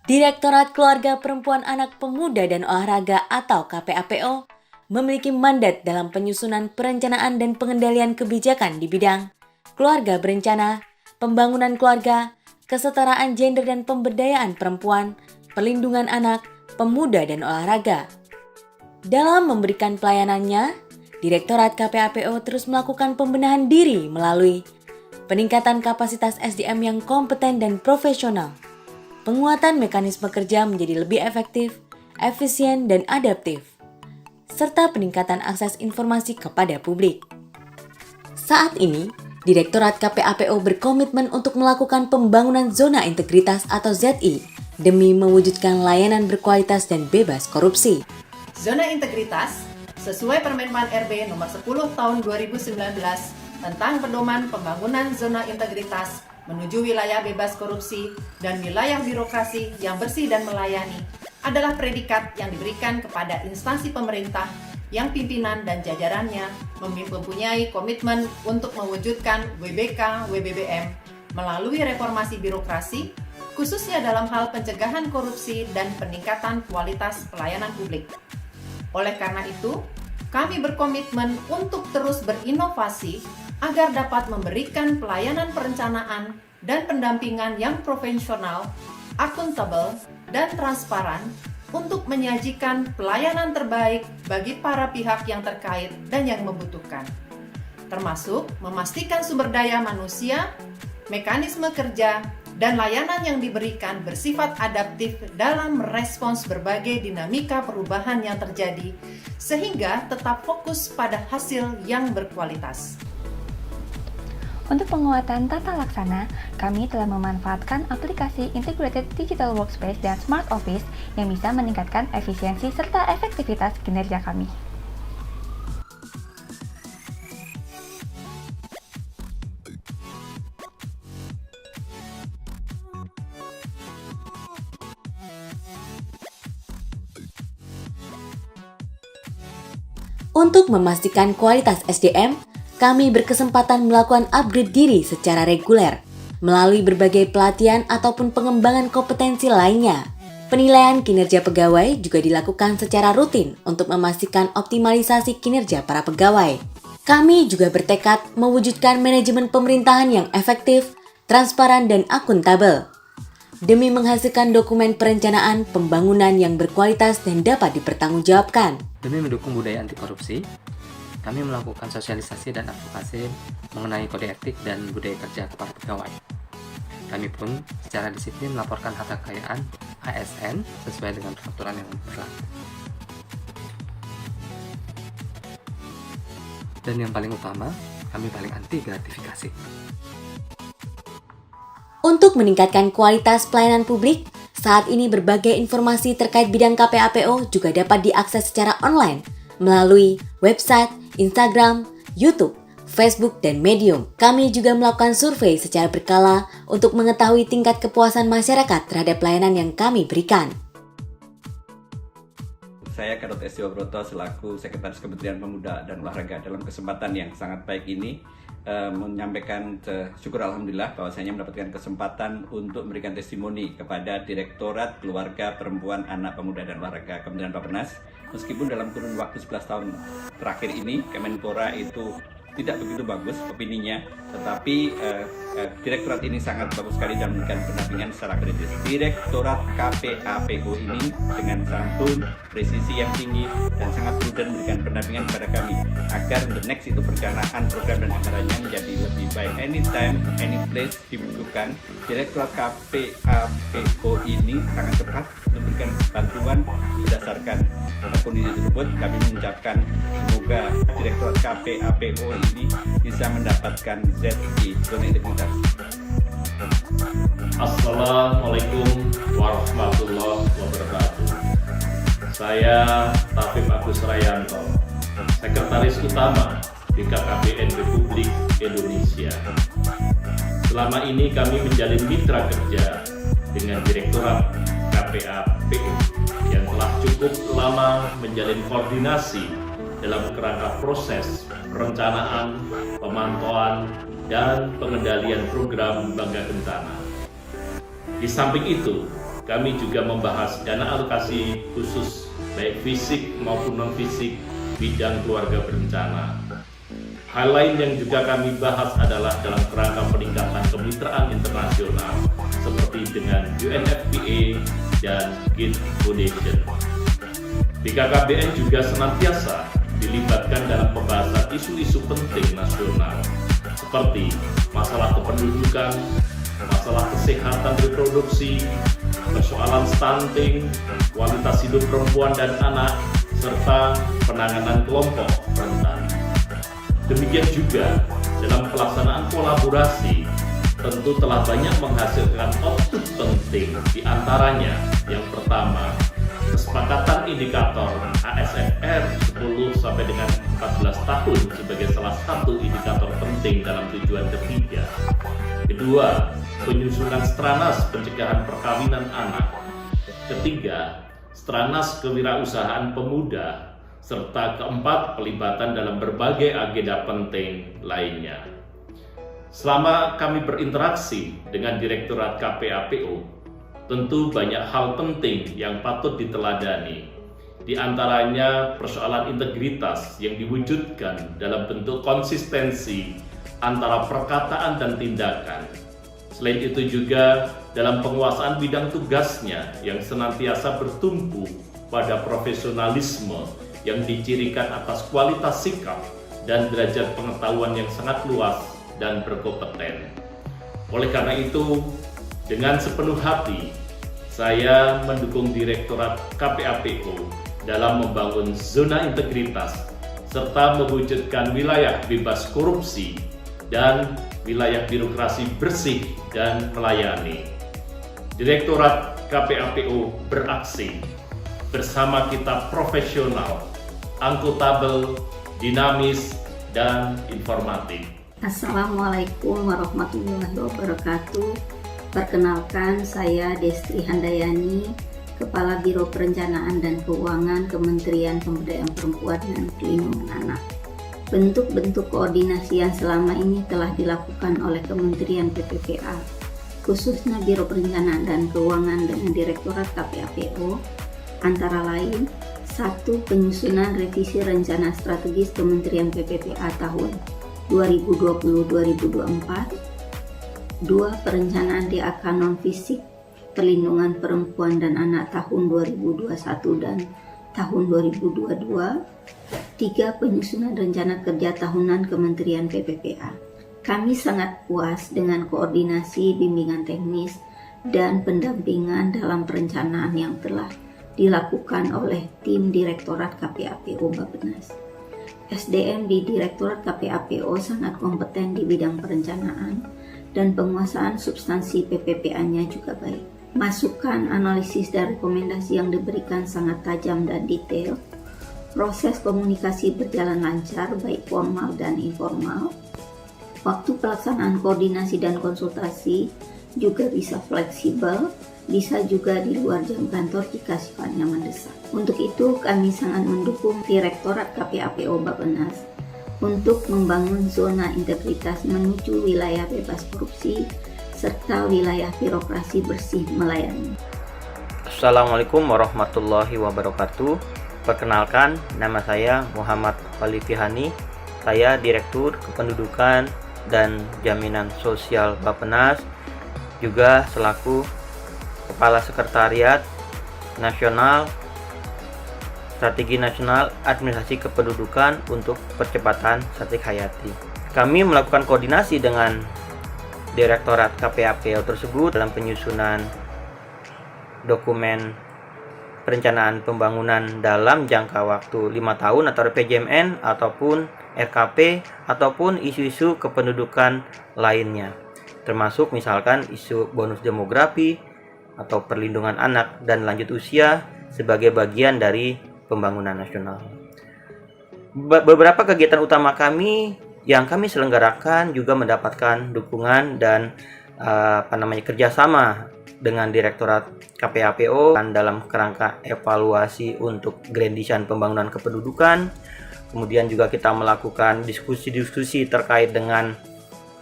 Direktorat Keluarga Perempuan Anak Pemuda dan Olahraga atau KPAPO memiliki mandat dalam penyusunan perencanaan dan pengendalian kebijakan di bidang keluarga berencana, pembangunan keluarga, kesetaraan gender dan pemberdayaan perempuan, perlindungan anak, pemuda dan olahraga. Dalam memberikan pelayanannya, Direktorat KPAPO terus melakukan pembenahan diri melalui peningkatan kapasitas SDM yang kompeten dan profesional, penguatan mekanisme kerja menjadi lebih efektif, efisien, dan adaptif, serta peningkatan akses informasi kepada publik. Saat ini, Direktorat KPAPO berkomitmen untuk melakukan pembangunan zona integritas atau ZI demi mewujudkan layanan berkualitas dan bebas korupsi. Zona integritas sesuai Permenpan RB nomor 10 tahun 2019 tentang pedoman pembangunan zona integritas menuju wilayah bebas korupsi dan wilayah birokrasi yang bersih dan melayani adalah predikat yang diberikan kepada instansi pemerintah yang pimpinan dan jajarannya mempunyai komitmen untuk mewujudkan WBK-WBBM melalui reformasi birokrasi, khususnya dalam hal pencegahan korupsi dan peningkatan kualitas pelayanan publik. Oleh karena itu, kami berkomitmen untuk terus berinovasi agar dapat memberikan pelayanan perencanaan dan pendampingan yang profesional, akuntabel, dan transparan untuk menyajikan pelayanan terbaik bagi para pihak yang terkait dan yang membutuhkan, termasuk memastikan sumber daya manusia, mekanisme kerja, dan layanan yang diberikan bersifat adaptif dalam merespons berbagai dinamika perubahan yang terjadi, sehingga tetap fokus pada hasil yang berkualitas. Untuk penguatan tata laksana, kami telah memanfaatkan aplikasi Integrated Digital Workspace dan Smart Office yang bisa meningkatkan efisiensi serta efektivitas kinerja kami. Untuk memastikan kualitas SDM, kami berkesempatan melakukan upgrade diri secara reguler melalui berbagai pelatihan ataupun pengembangan kompetensi lainnya. Penilaian kinerja pegawai juga dilakukan secara rutin untuk memastikan optimalisasi kinerja para pegawai. Kami juga bertekad mewujudkan manajemen pemerintahan yang efektif, transparan, dan akuntabel demi menghasilkan dokumen perencanaan pembangunan yang berkualitas dan dapat dipertanggungjawabkan. Demi mendukung budaya anti korupsi, kami melakukan sosialisasi dan advokasi mengenai kode etik dan budaya kerja kepada pegawai. Kami pun secara disiplin melaporkan harta kekayaan ASN sesuai dengan peraturan yang berlaku. Dan yang paling utama, kami paling anti gratifikasi. Untuk meningkatkan kualitas pelayanan publik, saat ini berbagai informasi terkait bidang KPAPO juga dapat diakses secara online melalui website, Instagram, YouTube, Facebook, dan Medium. Kami juga melakukan survei secara berkala untuk mengetahui tingkat kepuasan masyarakat terhadap pelayanan yang kami berikan. Saya Gatot S. Broto selaku Sekretaris Kementerian Pemuda dan Olahraga. Dalam kesempatan yang sangat baik ini, menyampaikan syukur alhamdulillah bahwasanya mendapatkan kesempatan untuk memberikan testimoni kepada Direktorat Keluarga Perempuan Anak Pemuda dan Olahraga Kementerian Bappenas. Meskipun dalam kurun waktu 11 tahun terakhir ini Kemenpora itu tidak begitu bagus opininya, tetapi direktorat ini sangat bagus sekali dan memberikan pendampingan secara kritis. Direktorat KPAPO ini dengan santun, presisi yang tinggi dan sangat prudent memberikan pendampingan kepada kami agar the next itu perencanaan program dan anggarannya menjadi lebih baik. Anytime, any place dibutuhkan, Direktorat KPAPO ini sangat cepat memberikan bantuan berdasarkan kondisi tersebut. Kami mengucapkan semoga Direktorat KPAPO ini bisa mendapatkan ZI zona integritas. Assalamualaikum warahmatullahi wabarakatuh. Saya Taufik Agus Rayanto, Sekretaris Utama BKKBN Republik Indonesia. Selama ini kami menjalin mitra kerja dengan Direktorat KPAPO yang telah cukup lama menjalin koordinasi dalam kerangka proses perencanaan, pemantauan, dan pengendalian program Bangga Kentana. Di samping itu, kami juga membahas dana alokasi khusus baik fisik maupun non-fisik bidang keluarga berencana. Hal lain yang juga kami bahas adalah dalam kerangka peningkatan kemitraan internasional seperti dengan UNFPA dan Gates Foundation. BKKBN juga senantiasa dilibatkan dalam pembahasan isu-isu penting nasional seperti masalah kependudukan, masalah kesehatan reproduksi, persoalan stunting, kualitas hidup perempuan dan anak, serta penanganan kelompok rentan. Demikian juga dalam pelaksanaan kolaborasi tentu telah banyak menghasilkan output penting, di antaranya yang pertama, kesepakatan indikator ASFR 10 sampai dengan 14 tahun sebagai salah satu indikator penting dalam tujuan ketiga. Kedua, penyusunan Stranas pencegahan perkawinan anak. Ketiga, Stranas kewirausahaan pemuda. Serta keempat, pelibatan dalam berbagai agenda penting lainnya. Selama kami berinteraksi dengan Direktorat KPAPO, tentu banyak hal penting yang patut diteladani. Di antaranya persoalan integritas yang diwujudkan dalam bentuk konsistensi antara perkataan dan tindakan. Selain itu juga dalam penguasaan bidang tugasnya yang senantiasa bertumpu pada profesionalisme yang dicirikan atas kualitas sikap dan derajat pengetahuan yang sangat luas dan berkompeten. Oleh karena itu, dengan sepenuh hati, saya mendukung Direktorat KPAPO dalam membangun zona integritas serta mewujudkan wilayah bebas korupsi dan wilayah birokrasi bersih dan melayani. Direktorat KPAPO beraksi bersama kita profesional, akuntabel, dinamis, dan informatif. Assalamualaikum warahmatullahi wabarakatuh. Perkenalkan, saya Destri Handayani, Kepala Biro Perencanaan dan Keuangan Kementerian Pemberdayaan Perempuan dan Perlindungan Anak. Bentuk-bentuk koordinasi yang selama ini telah dilakukan oleh Kementerian PPPA, khususnya Biro Perencanaan dan Keuangan dengan Direktorat KPAPO, antara lain: 1. Penyusunan revisi rencana strategis Kementerian PPPA tahun 2020-2024. 2. Perencanaan DAK non-fisik perlindungan perempuan dan anak tahun 2021 dan tahun 2022. 3. Penyusunan rencana kerja tahunan Kementerian PPPA. Kami sangat puas dengan koordinasi bimbingan teknis dan pendampingan dalam perencanaan yang telah dilakukan oleh tim Direktorat KPAPO Bappenas. SDM di Direktorat KPAPO sangat kompeten di bidang perencanaan dan penguasaan substansi PPPA-nya juga baik. Masukan, analisis, dan rekomendasi yang diberikan sangat tajam dan detail. Proses komunikasi berjalan lancar, baik formal dan informal. Waktu pelaksanaan koordinasi dan konsultasi juga bisa fleksibel, bisa juga di luar jam kantor jika sifatnya mendesak. Untuk itu, kami sangat mendukung Direktorat KPAPO Bappenas untuk membangun zona integritas menuju wilayah bebas korupsi serta wilayah birokrasi bersih melayani. Assalamualaikum warahmatullahi wabarakatuh. Perkenalkan, nama saya Muhammad Walifihani. Saya Direktur Kependudukan dan Jaminan Sosial Bappenas, juga selaku Kepala Sekretariat Nasional Strategi Nasional Administrasi Kependudukan untuk Percepatan Statik Hayati. Kami melakukan koordinasi dengan Direktorat KPAPO tersebut dalam penyusunan dokumen perencanaan pembangunan dalam jangka waktu 5 tahun atau RPJMN ataupun RKP ataupun isu-isu kependudukan lainnya, termasuk misalkan isu bonus demografi atau perlindungan anak dan lanjut usia sebagai bagian dari pembangunan nasional. Beberapa kegiatan utama kami yang kami selenggarakan juga mendapatkan dukungan dan kerjasama dengan Direktorat KPAPO dalam kerangka evaluasi untuk Grand Design Pembangunan Kependudukan. Kemudian juga kita melakukan diskusi-diskusi terkait dengan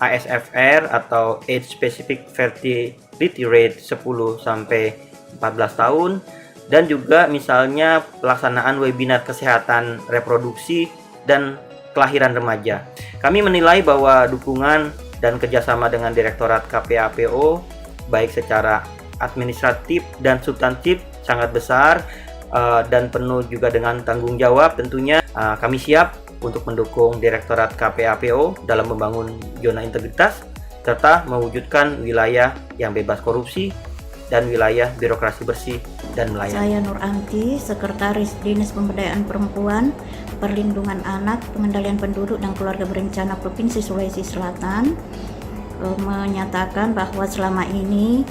ASFR atau Age Specific Fertility Rate 10 sampai 14 tahun, dan juga misalnya pelaksanaan webinar kesehatan reproduksi dan kelahiran remaja. Kami menilai bahwa dukungan dan kerjasama dengan Direktorat KPAPO baik secara administratif dan substantif sangat besar dan penuh juga dengan tanggung jawab. Tentunya kami siap untuk mendukung Direktorat KPAPO dalam membangun zona integritas serta mewujudkan wilayah yang bebas korupsi dan wilayah birokrasi bersih dan melayani. Saya Nur Anti, Sekretaris Dinas Pemberdayaan Perempuan, Perlindungan Anak, Pengendalian Penduduk dan Keluarga Berencana Provinsi Sulawesi Selatan, menyatakan bahwa selama ini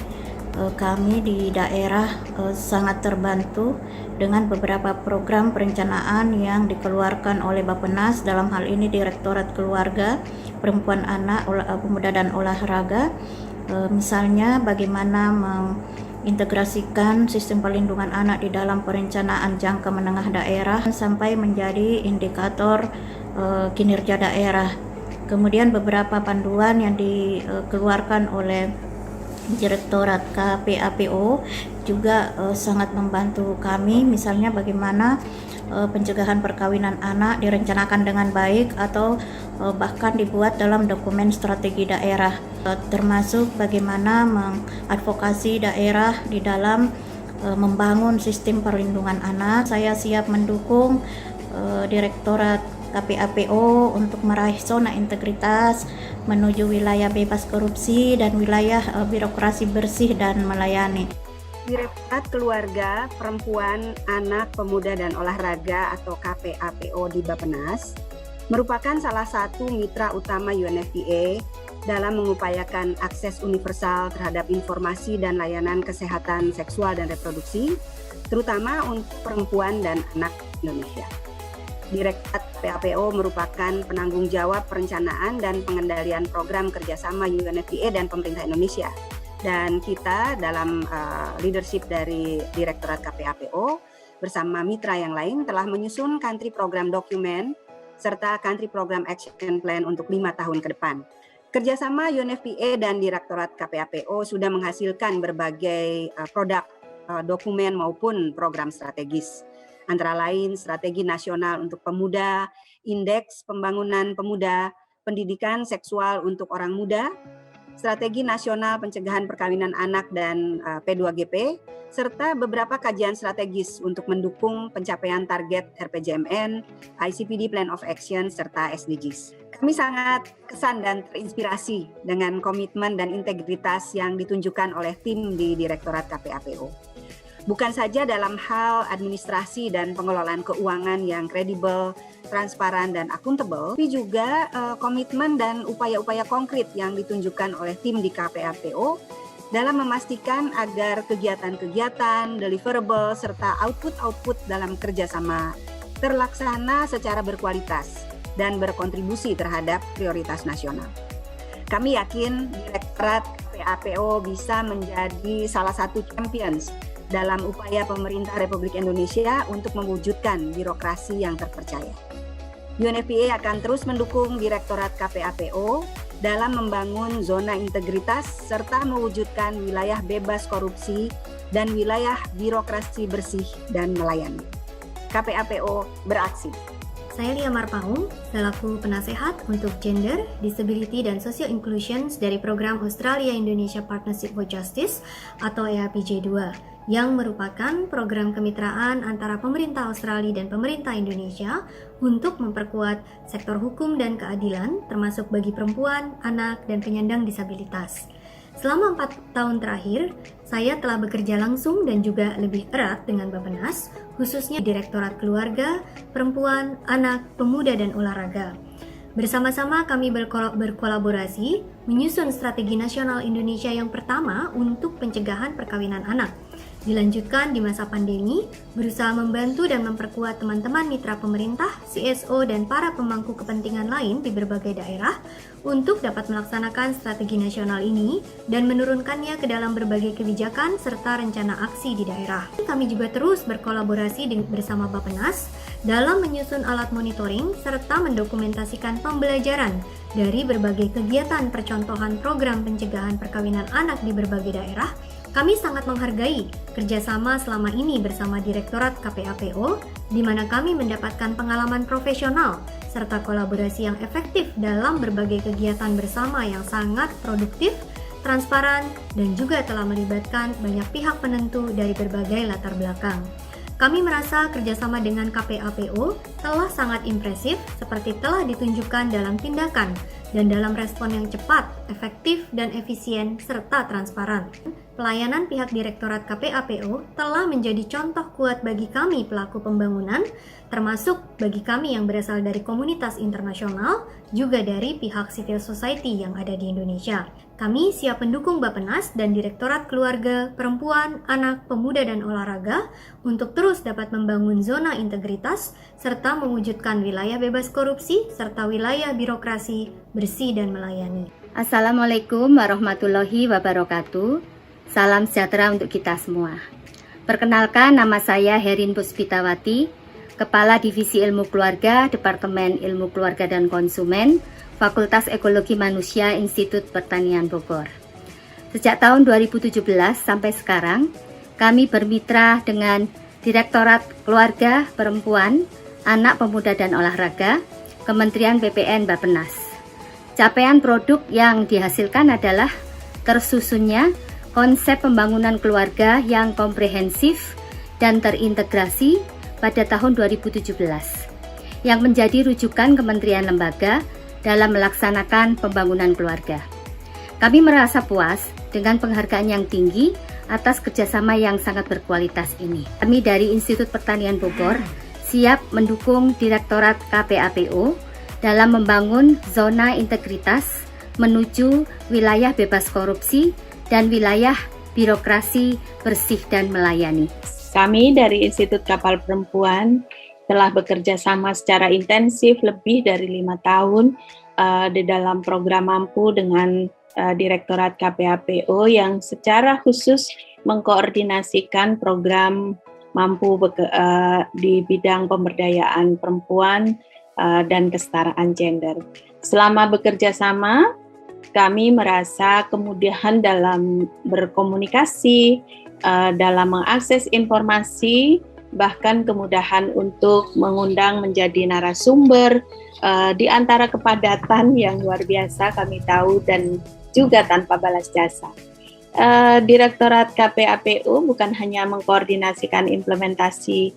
kami di daerah sangat terbantu dengan beberapa program perencanaan yang dikeluarkan oleh Bappenas, dalam hal ini Direktorat Keluarga, Perempuan, Anak, Pemuda dan Olahraga. Misalnya bagaimana mengintegrasikan sistem perlindungan anak di dalam perencanaan jangka menengah daerah sampai menjadi indikator kinerja daerah. Kemudian beberapa panduan yang dikeluarkan oleh Direktorat KPAPO juga sangat membantu kami, misalnya bagaimana pencegahan perkawinan anak direncanakan dengan baik atau bahkan dibuat dalam dokumen strategi daerah, termasuk bagaimana mengadvokasi daerah di dalam membangun sistem perlindungan anak. Saya siap mendukung Direktorat KPAPO untuk meraih zona integritas menuju wilayah bebas korupsi dan wilayah birokrasi bersih dan melayani. Direktorat Keluarga, Perempuan, Anak, Pemuda dan Olahraga atau KPAPO di Bappenas merupakan salah satu mitra utama UNFPA dalam mengupayakan akses universal terhadap informasi dan layanan kesehatan seksual dan reproduksi, terutama untuk perempuan dan anak Indonesia. Direktorat KPAPO merupakan penanggung jawab perencanaan dan pengendalian program kerjasama UNFPA dan pemerintah Indonesia. Dan kita dalam leadership dari Direktorat KPAPO bersama mitra yang lain telah menyusun country program dokumen serta country program action plan untuk 5 tahun ke depan. Kerjasama UNFPA dan Direktorat KPAPO sudah menghasilkan berbagai produk, dokumen maupun program strategis. Antara lain strategi nasional untuk pemuda, indeks pembangunan pemuda, pendidikan seksual untuk orang muda, strategi nasional pencegahan perkawinan anak dan P2GP, serta beberapa kajian strategis untuk mendukung pencapaian target RPJMN, ICPD Plan of Action, serta SDGs. Kami sangat kesan dan terinspirasi dengan komitmen dan integritas yang ditunjukkan oleh tim di Direktorat KPAPO. Bukan saja dalam hal administrasi dan pengelolaan keuangan yang kredibel, transparan, dan akuntabel, tapi juga komitmen dan upaya-upaya konkret yang ditunjukkan oleh tim di KPAPO dalam memastikan agar kegiatan-kegiatan, deliverable, serta output-output dalam kerjasama terlaksana secara berkualitas dan berkontribusi terhadap prioritas nasional. Kami yakin Direktorat KPAPO bisa menjadi salah satu champions dalam upaya pemerintah Republik Indonesia untuk mewujudkan birokrasi yang terpercaya. UNFPA akan terus mendukung Direktorat KPAPO dalam membangun zona integritas serta mewujudkan wilayah bebas korupsi dan wilayah birokrasi bersih dan melayani. KPAPO beraksi. Saya Lia Marpaung, selaku penasehat untuk Gender, Disability, dan Social Inclusion dari program Australia Indonesia Partnership for Justice atau EAPJ2, yang merupakan program kemitraan antara pemerintah Australia dan pemerintah Indonesia untuk memperkuat sektor hukum dan keadilan, termasuk bagi perempuan, anak, dan penyandang disabilitas. Selama 4 tahun terakhir, saya telah bekerja langsung dan juga lebih erat dengan Bappenas, khususnya Direktorat Keluarga, Perempuan, Anak, Pemuda, dan Olahraga. Bersama-sama kami berkolaborasi menyusun strategi nasional Indonesia yang pertama untuk pencegahan perkawinan anak. Dilanjutkan di masa pandemi, berusaha membantu dan memperkuat teman-teman mitra pemerintah, CSO, dan para pemangku kepentingan lain di berbagai daerah untuk dapat melaksanakan strategi nasional ini dan menurunkannya ke dalam berbagai kebijakan serta rencana aksi di daerah. Kami juga terus berkolaborasi bersama Bappenas dalam menyusun alat monitoring serta mendokumentasikan pembelajaran dari berbagai kegiatan percontohan program pencegahan perkawinan anak di berbagai daerah Kami sangat menghargai kerjasama selama ini bersama Direktorat KPAPO, di mana kami mendapatkan pengalaman profesional serta kolaborasi yang efektif dalam berbagai kegiatan bersama yang sangat produktif, transparan, dan juga telah melibatkan banyak pihak penentu dari berbagai latar belakang. Kami merasa kerjasama dengan KPAPO telah sangat impresif seperti telah ditunjukkan dalam tindakan dan dalam respon yang cepat, efektif, dan efisien, serta transparan. Pelayanan pihak Direktorat KPAPO telah menjadi contoh kuat bagi kami pelaku pembangunan, termasuk bagi kami yang berasal dari komunitas internasional, juga dari pihak civil society yang ada di Indonesia. Kami siap mendukung Bappenas dan Direktorat Keluarga, Perempuan, Anak, Pemuda, dan Olahraga untuk terus dapat membangun zona integritas serta mewujudkan wilayah bebas korupsi serta wilayah birokrasi bersih dan melayani. Assalamualaikum warahmatullahi wabarakatuh. Salam sejahtera untuk kita semua. Perkenalkan, nama saya Herin Puspitawati, Kepala Divisi Ilmu Keluarga, Departemen Ilmu Keluarga dan Konsumen, Fakultas Ekologi Manusia, Institut Pertanian Bogor. Sejak tahun 2017 sampai sekarang, kami bermitra dengan Direktorat Keluarga, Perempuan, Anak, Pemuda, dan Olahraga, Kementerian PPN Bappenas. Capaian produk yang dihasilkan adalah tersusunnya konsep pembangunan keluarga yang komprehensif dan terintegrasi pada tahun 2017, yang menjadi rujukan kementerian lembaga dalam melaksanakan pembangunan keluarga. Kami merasa puas dengan penghargaan yang tinggi atas kerjasama yang sangat berkualitas ini. Kami dari Institut Pertanian Bogor siap mendukung Direktorat KPAPO dalam membangun zona integritas menuju wilayah bebas korupsi dan wilayah birokrasi bersih dan melayani. Kami dari Institut Kapal Perempuan telah bekerja sama secara intensif lebih dari 5 tahun di dalam program Mampu dengan Direktorat KPAPO yang secara khusus mengkoordinasikan program Mampu di bidang pemberdayaan perempuan dan kesetaraan gender. Selama bekerja sama, kami merasa kemudahan dalam berkomunikasi, dalam mengakses informasi, bahkan kemudahan untuk mengundang menjadi narasumber di antara kepadatan yang luar biasa kami tahu dan juga tanpa balas jasa. Direktorat KPAPO bukan hanya mengkoordinasikan implementasi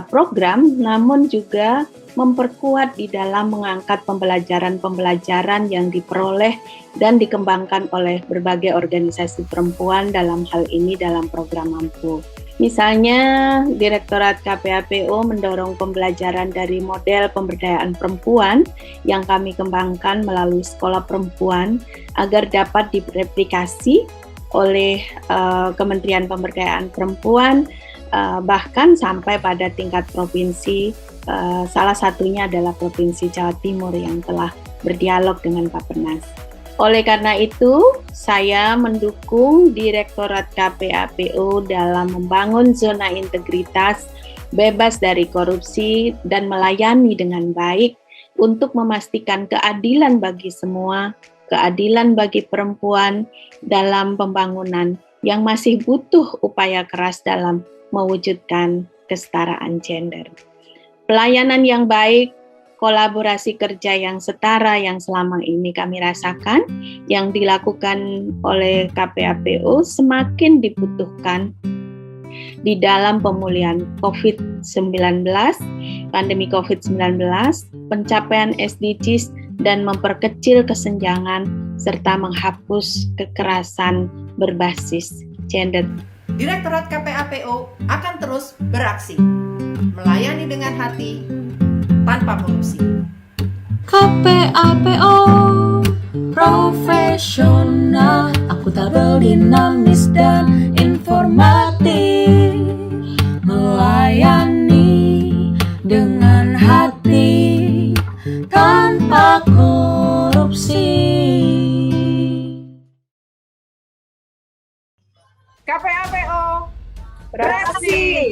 program, namun juga memperkuat di dalam mengangkat pembelajaran-pembelajaran yang diperoleh dan dikembangkan oleh berbagai organisasi perempuan dalam hal ini dalam program Mampu. Misalnya, Direktorat KPAPO mendorong pembelajaran dari model pemberdayaan perempuan yang kami kembangkan melalui sekolah perempuan agar dapat direplikasi oleh Kementerian Pemberdayaan Perempuan, bahkan sampai pada tingkat provinsi. Salah satunya adalah Provinsi Jawa Timur yang telah berdialog dengan Bappenas. Oleh karena itu, saya mendukung Direktorat KPAPO dalam membangun zona integritas bebas dari korupsi dan melayani dengan baik untuk memastikan keadilan bagi semua, keadilan bagi perempuan dalam pembangunan yang masih butuh upaya keras dalam mewujudkan kesetaraan gender. Pelayanan yang baik, kolaborasi kerja yang setara yang selama ini kami rasakan, yang dilakukan oleh KPAPO semakin dibutuhkan di dalam pemulihan COVID-19, pandemi COVID-19, pencapaian SDGs, dan memperkecil kesenjangan, serta menghapus kekerasan berbasis gender. Direktorat KPAPO akan terus beraksi, melayani dengan hati, tanpa korupsi. KPAPO profesional, akutabel, dinamis, dan informatif, melayani dengan hati, tanpa korupsi. KPAPO beraksi.